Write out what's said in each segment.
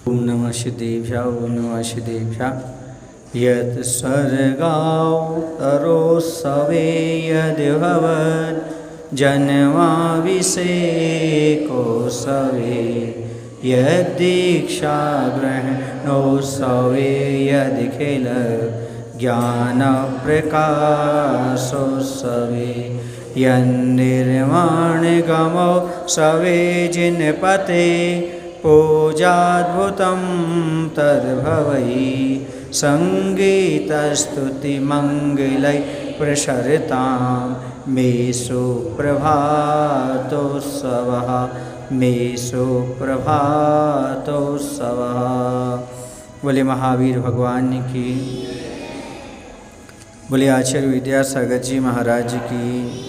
ओम नमः सिद्धेभ्यः ओम नमः सिद्धेभ्यः। यत् स्वर्गावतरोत्सवे यद्भवत् जन्माभिषेकोत्सवे यद्दीक्षाग्रहणोत्सवे यदखिल ज्ञानप्रकाशोत्सवे यन्निर्वाणगमोत्सवे जिनपते पूजाद्भुतं तद्भवै सङ्गीतस्तुतिमङ्गलैः प्रसरतां मे सुप्रभातोत्सवः मे सुप्रभातोत्सवः। बोले महावीर भगवान की, बोले आचार्य विद्यासागर जी महाराज की।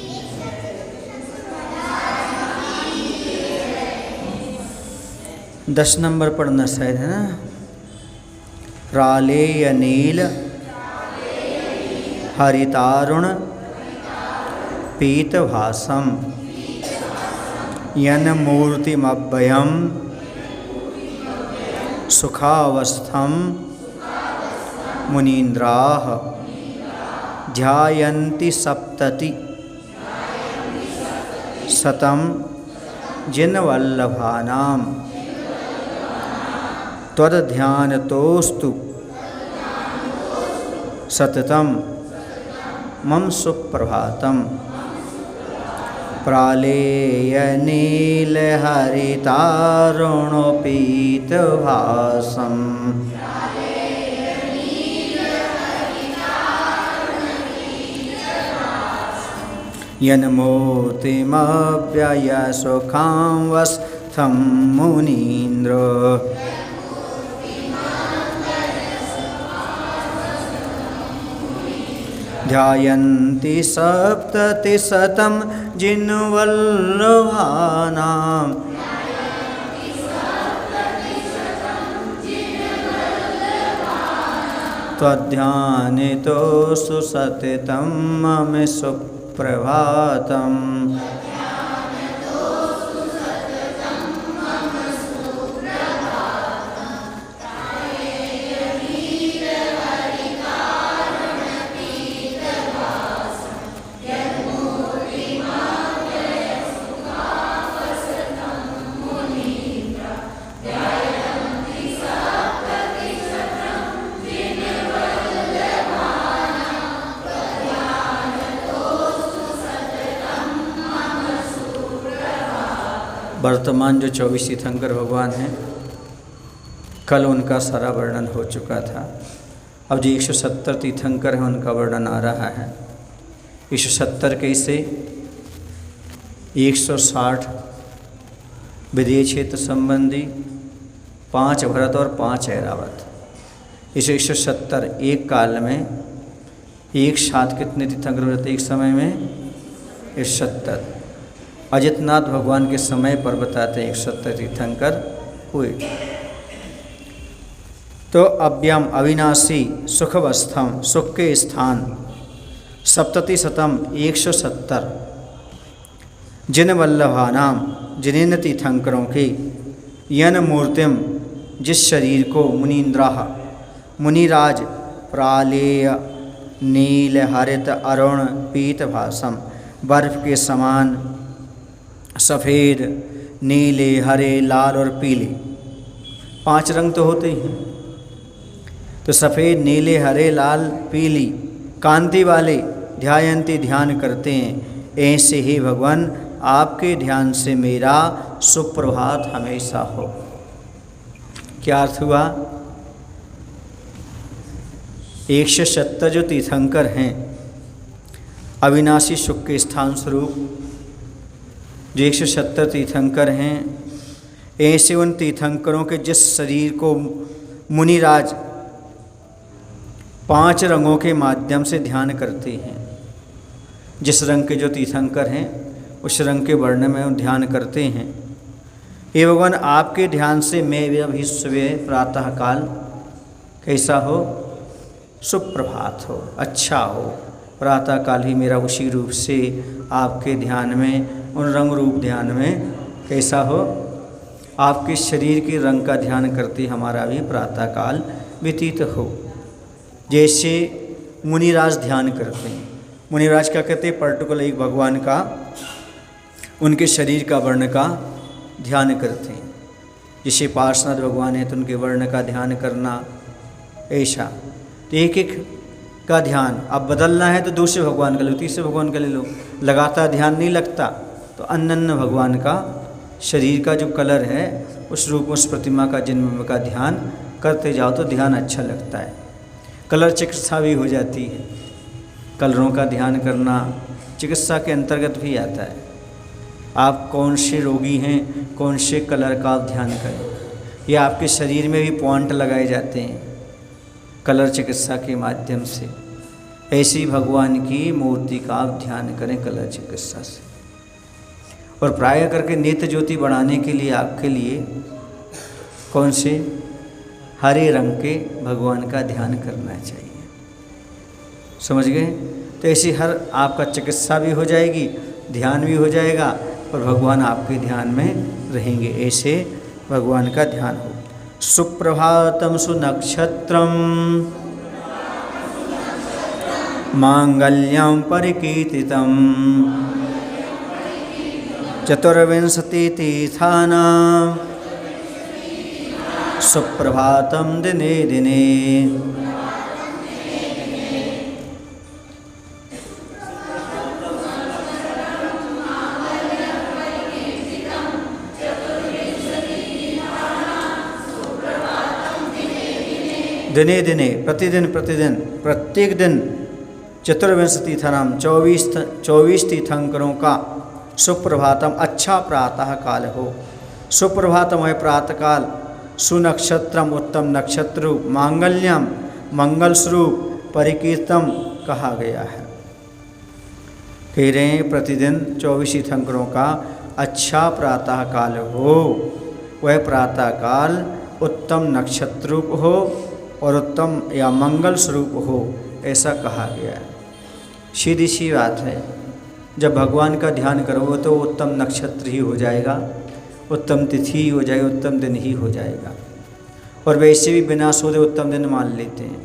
10 नंबर पढ़ना शायद है ना। रालेय नील हरितारुण पीतभासम यन्मूर्तिमभयं सुखावस्थं मुनीन्द्राः ध्यायन्ति सप्तति शतं जिनवल्लभानां त्वद्ध्यानतोस्तु सततं मम सुप्रभातम। प्रालेयनीलहरितारुणपीतभासं यन्मूर्तिमव्ययसुखावस्थं मुनीन्द्र ध्यायन्ति सप्ततिशतं जिनवल्लभानां त्वद्ध्यानितोऽस्तु सततं मम सुप्रभातम्। वर्तमान जो 24 तीर्थंकर भगवान हैं, कल उनका सारा वर्णन हो चुका था। अब जो 170 तीर्थंकर हैं उनका वर्णन आ रहा है। 170 कैसे? 160 विदेह क्षेत्र संबंधी, 5 भरत और 5 ऐरावत। इस 170 एक काल में एक साथ कितने तीर्थंकर रहते एक समय में? 170। अजितनाथ भगवान के समय पर बताते हैं 170 तीर्थंकर हुए। तो अव्यम अविनाशी सुखवस्थम सुख के स्थान सप्तति शतम 170 जिन वल्लभानाम जिनेन्द्र तीर्थंकरों के यन मूर्तिम जिस शरीर को मुनीन्द्राह मुनिराज प्रालेय नील हरित अरुण पीतभासम बर्फ के समान सफ़ेद नीले हरे लाल और पीले 5 रंग तो होते ही हैं। तो सफ़ेद नीले हरे लाल पीली कांति वाले ध्यायंती ध्यान करते हैं। ऐसे ही भगवान आपके ध्यान से मेरा सुप्रभात हमेशा हो। क्या अर्थ हुआ? 170 जो तीर्थंकर हैं अविनाशी सुख के स्थान स्वरूप जो 170 तीर्थंकर हैं, ऐसे उन तीर्थंकरों के जिस शरीर को मुनिराज 5 रंगों के माध्यम से ध्यान करते हैं। जिस रंग के जो तीर्थंकर हैं उस रंग के वर्ण में ध्यान करते हैं। हे भगवान आपके ध्यान से मैं भी सुबह प्रातःकाल कैसा हो? सुप्रभात हो, अच्छा हो। प्रातःकाल ही मेरा उसी रूप से आपके ध्यान में, उन रंग रूप ध्यान में कैसा हो? आपके शरीर के रंग का ध्यान करते हमारा भी प्रातःकाल व्यतीत हो। जैसे मुनिराज ध्यान करते हैं, मुनिराज क्या कहते हैं, पर्टिकुलर एक भगवान का, उनके शरीर का वर्ण का ध्यान करते हैं। जैसे पार्श्वनाथ भगवान है तो उनके वर्ण का ध्यान करना, ऐसा। तो एक एक का ध्यान, अब बदलना है तो दूसरे भगवान का ले लो, तीसरे भगवान का ले लो, लगातार ध्यान नहीं लगता। तो अन्य भगवान का शरीर का जो कलर है उस रूप, उस प्रतिमा का, जन्म का ध्यान करते जाओ तो ध्यान अच्छा लगता है। कलर चिकित्सा भी हो जाती है, कलरों का ध्यान करना चिकित्सा के अंतर्गत भी आता है। आप कौन से रोगी हैं, कौन से कलर का आप ध्यान करें, या आपके शरीर में भी पॉइंट लगाए जाते हैं कलर चिकित्सा के माध्यम से। ऐसी भगवान की मूर्ति का आप ध्यान करें कलर चिकित्सा से। और प्राय करके नेत्र ज्योति बढ़ाने के लिए आपके लिए कौन से हरे रंग के भगवान का ध्यान करना चाहिए। समझ गए? तो ऐसी हर आपका चिकित्सा भी हो जाएगी, ध्यान भी हो जाएगा और भगवान आपके ध्यान में रहेंगे। ऐसे भगवान का ध्यान हो। सुप्रभातम सुनक्षत्रम मांगल्यम परिकीर्तितम चतुर्विंशति तीर्थानां सुप्रभातम दिने दिने। दिने दिने, प्रतिदिन प्रतिदिन, प्रत्येक दिन चतुर्विंशति तीर्थानाम 24 तीर्थंकरों का सुप्रभातम, अच्छा प्रातः काल हो। सुप्रभातम है प्रातःकाल, सुनक्षत्रम उत्तम नक्षत्र रूप, मांगल्यम मंगल स्वरूप, परिकीर्तम कहा गया है। कह रहे हैं प्रतिदिन 24 तीर्थंकरों का अच्छा प्रातः काल हो, वह प्रातः काल उत्तम नक्षत्र रूप हो और उत्तम या मंगल स्वरूप हो, ऐसा कहा गया है। सीधी सी बात है, जब भगवान का ध्यान करोगे तो उत्तम नक्षत्र ही हो जाएगा, उत्तम तिथि ही हो जाएगी, उत्तम दिन ही हो जाएगा। और वैसे भी बिना सोचे उत्तम दिन मान लेते हैं।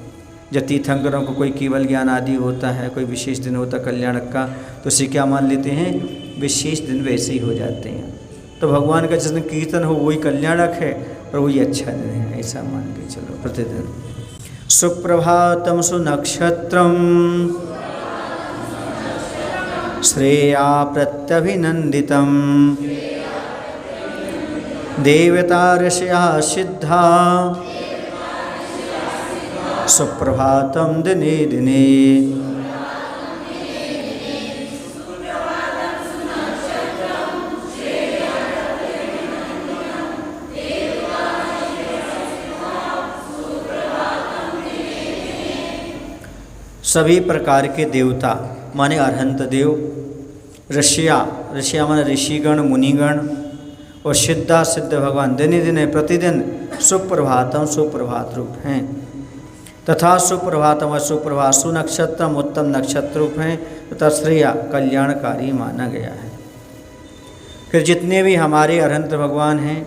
जब तीर्थंकरों को कोई केवल ज्ञान आदि होता है, कोई विशेष दिन होता है कल्याणक का, तो उसे क्या मान लेते हैं, विशेष दिन वैसे ही हो जाते हैं। तो भगवान का जिस दिन कीर्तन हो वही कल्याणक है और वही अच्छा दिन है, ऐसा मान के चलो प्रतिदिन। सुप्रभातम सुनक्षत्रम श्रेया प्रत्यभिनंदितम देवता ऋषया सिद्धा सुप्रभातम दिने दिने। सभी प्रकार के देवता माने अरहंत देव, ऋषिया, ऋषिया माने ऋषिगण मुनिगण, और सिद्धा सिद्ध भगवान दिने दिने प्रतिदिन सुप्रभातम सुप्रभात रूप हैं। तथा सुप्रभातम सुप्रभात सुनक्षत्रम उत्तम नक्षत्र रूप हैं तथा श्रेया कल्याणकारी माना गया है। फिर जितने भी हमारे अरहंत भगवान हैं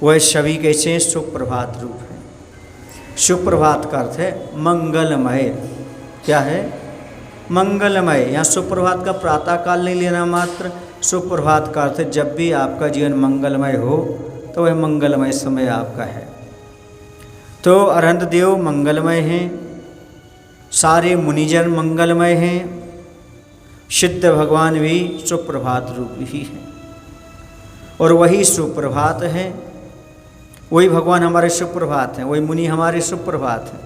वह सभी कैसे सुप्रभात रूप हैं। सुप्रभात का अर्थ है मंगलमय। क्या है? मंगलमय। यहाँ सुप्रभात का प्रातःकाल नहीं लेना मात्र, सुप्रभात का अर्थ है जब भी आपका जीवन मंगलमय हो तो वह मंगलमय समय आपका है। तो अरहंत देव मंगलमय हैं, सारे मुनिजन मंगलमय हैं, सिद्ध भगवान भी सुप्रभात रूप ही हैं। और वही सुप्रभात है, वही भगवान हमारे सुप्रभात हैं, वही मुनि हमारे सुप्रभात हैं,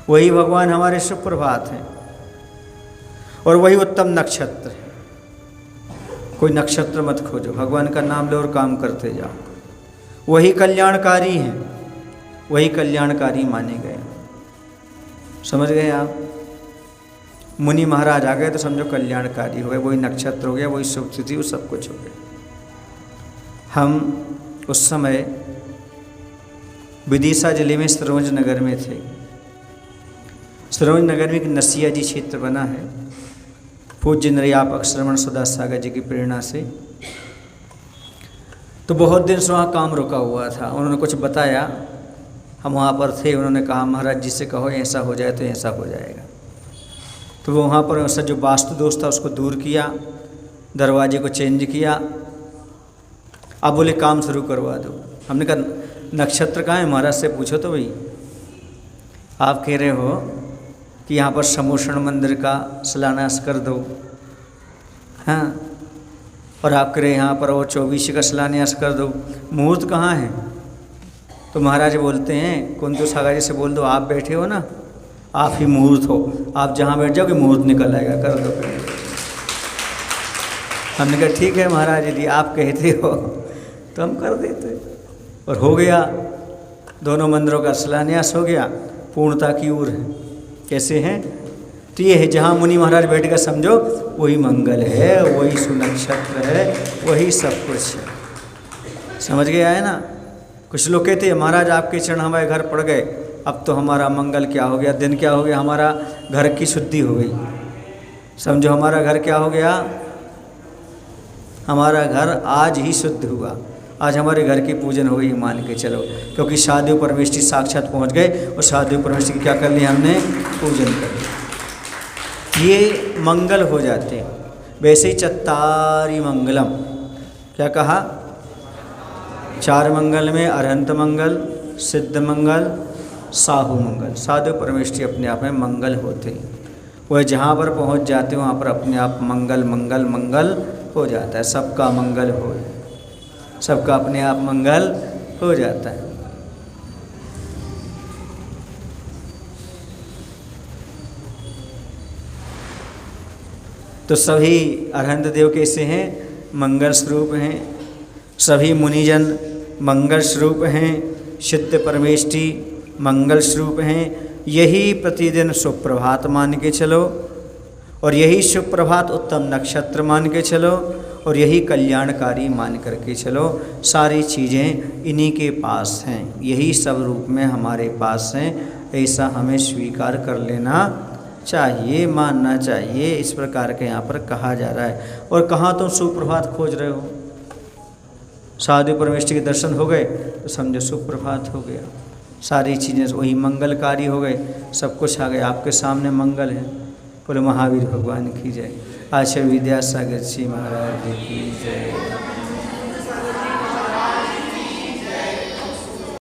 वही भगवान हमारे सुप्रभात हैं, और वही उत्तम नक्षत्र है। कोई नक्षत्र मत खोजो, भगवान का नाम लो और काम करते जाओ। वही कल्याणकारी हैं, वही कल्याणकारी माने गए। समझ गए आप? मुनि महाराज आ गए तो समझो कल्याणकारी हो गए, वही नक्षत्र हो गया, वही शुभ तिथि, वो सब कुछ हो गया। हम उस समय विदिशा जिले में सरोज नगर में थे। सरोज नगर में एक नसिया जी क्षेत्र बना है, पूज्य नरियापक श्रवण सुधा सागर जी की प्रेरणा से। तो बहुत दिन से वहाँ काम रुका हुआ था। उन्होंने कुछ बताया, हम वहाँ पर थे, उन्होंने कहा महाराज जी से कहो ऐसा हो जाए तो ऐसा हो जाएगा। तो वो वहाँ पर ऐसा जो वास्तु दोष था उसको दूर किया, दरवाजे को चेंज किया। अब बोले काम शुरू करवा दो। हमने कहा नक्षत्र कहाँ है, महाराज से पूछो तो भाई। आप कह रहे हो कि यहाँ पर समोषण मंदिर का शिलान्यास कर दो, हाँ, और आप कह रहे यहाँ पर वो 24 का शिलान्यास कर दो, मुहूर्त कहाँ है? तो महाराज बोलते हैं कुंतु सागर जी से बोल दो, आप बैठे हो ना, आप ही मुहूर्त हो, आप जहाँ बैठ जाओगे मुहूर्त निकल आएगा, कर दो फिर। हमने कहा ठीक है महाराज, यदि आप कहते हो तो हम कर देते। और हो गया, दोनों मंदिरों का शिलान्यास हो गया, पूर्णता की ओर है। कैसे हैं? तो ये है जहाँ मुनि महाराज बैठ कर समझो वही मंगल है, वही सुनक्षत्र है, वही सब कुछ है। समझ गया है ना? कुछ लोग कहते हैं महाराज आपके चरण हमारे घर पड़ गए, अब तो हमारा मंगल क्या हो गया, दिन क्या हो गया, हमारा घर की शुद्धि हो गई। समझो हमारा घर क्या हो गया, हमारा घर आज ही शुद्ध हुआ, आज हमारे घर की पूजन हो गई, मान के चलो। क्योंकि साधु परमेष्ठी साक्षात पहुंच गए और साधु परमेष्ठी क्या कर लिया हमने, पूजन कर लिया। ये मंगल हो जाते हैं। वैसे ही चत्तारी मंगलम, क्या कहा? 4 मंगल में अरहंत मंगल, सिद्ध मंगल, साहू मंगल। साधु परमेष्ठी अपने आप में मंगल होते हैं। वह जहाँ पर पहुँच जाते हैं वहाँ पर अपने आप मंगल मंगल मंगल हो जाता है। सबका मंगल हो, सबका अपने आप मंगल हो जाता है। तो सभी अरहंत देव कैसे हैं? मंगल स्वरूप हैं। सभी मुनिजन मंगल स्वरूप हैं। सिद्ध परमेष्ठी मंगल स्वरूप हैं। यही प्रतिदिन सुप्रभात मान के चलो, और यही सुप्रभात उत्तम नक्षत्र मान के चलो, और यही कल्याणकारी मान करके चलो। सारी चीज़ें इन्हीं के पास हैं, यही सब रूप में हमारे पास हैं। ऐसा हमें स्वीकार कर लेना चाहिए, मानना चाहिए। इस प्रकार के यहाँ पर कहा जा रहा है। और कहाँ तुम सुप्रभात खोज रहे हो? साधु परमेष्ठी के दर्शन हो गए तो समझो सुप्रभात हो गया। सारी चीज़ें वही मंगलकारी हो गए, सब कुछ आ गया, आपके सामने मंगल है। बोले महावीर भगवान की जय। आचार्य विद्यासागर जी महाराज की जय।